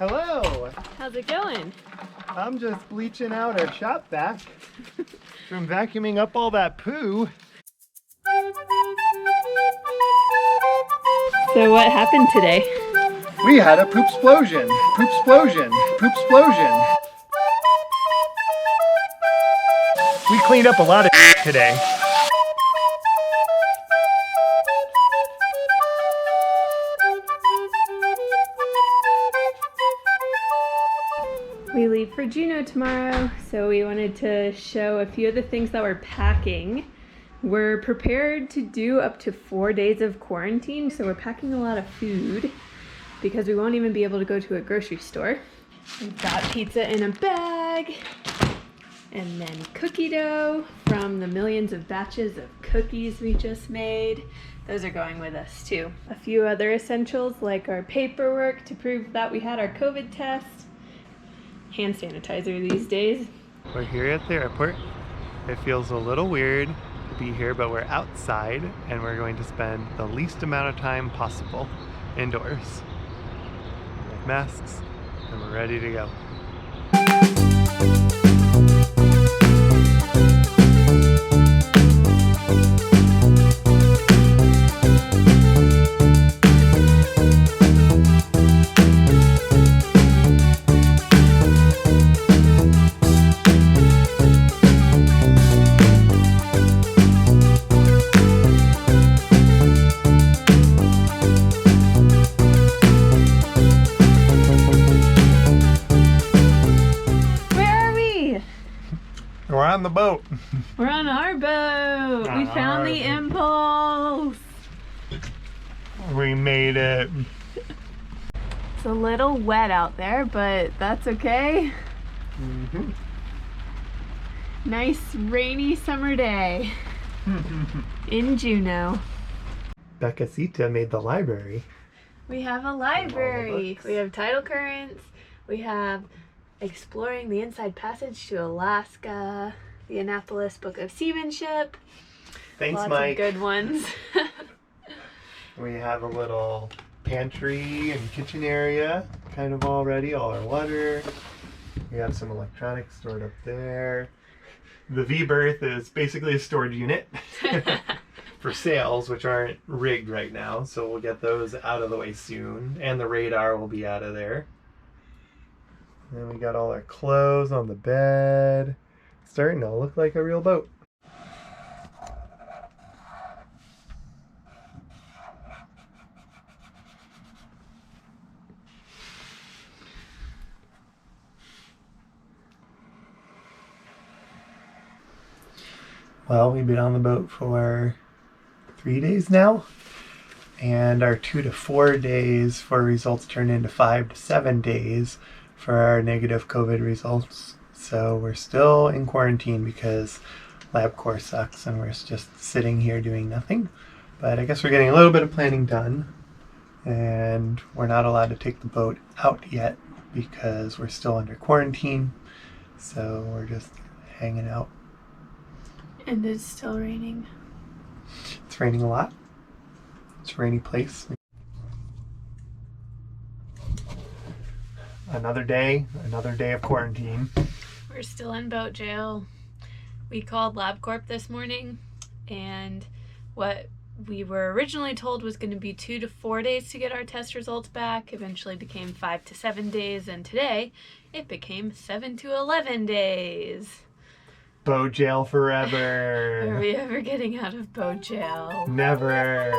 Hello. How's it going? I'm just bleaching out our shop back from vacuuming up all that poo. So what happened today? We had a poop explosion. Poop explosion. Poop explosion. We cleaned up a lot of today. We leave for Juneau tomorrow, so we wanted to show a few of the things that we're packing. We're prepared to do up to 4 days of quarantine, so we're packing a lot of food because we won't even be able to go to a grocery store. We've got pizza in a bag, and then cookie dough from the millions of batches of cookies we just made. Those are going with us too. A few other essentials like our paperwork to prove that we had our COVID test, hand sanitizer these days. We're here at the airport. It feels a little weird to be here, but we're outside and we're going to spend the least amount of time possible indoors. We have masks and we're ready to go. We're on the boat. We're on our boat. We found the impulse. We made it. It's a little wet out there, but that's okay. Mm-hmm. Nice rainy summer day in Juneau. Becasita made the library. We have a library. We have tidal currents. We have Exploring the Inside Passage to Alaska, the Annapolis Book of Seamanship. Thanks, Lots Mike. of good ones. We have a little pantry and kitchen area, kind of all ready, all our water. We have some electronics stored up there. The V-berth is basically a storage unit for sails, which aren't rigged right now, so we'll get those out of the way soon, and the radar will be out of there. And we got all our clothes on the bed. It's starting to look like a real boat. Well, we've been on the boat for 3 days now, and our 2 to 4 days for results turned into 5 to 7 days for our negative COVID results. So we're still in quarantine because LabCorp sucks and we're just sitting here doing nothing. But I guess we're getting a little bit of planning done, and we're not allowed to take the boat out yet because we're still under quarantine. So we're just hanging out. And it's still raining. It's raining a lot. It's a rainy place. Another day of quarantine. We're still in boat jail. We called LabCorp this morning, and what we were originally told was going to be 2 to 4 days to get our test results back eventually became 5 to 7 days, and today it became 7 to 11 days. Boat jail forever. Are we ever getting out of boat jail? Never.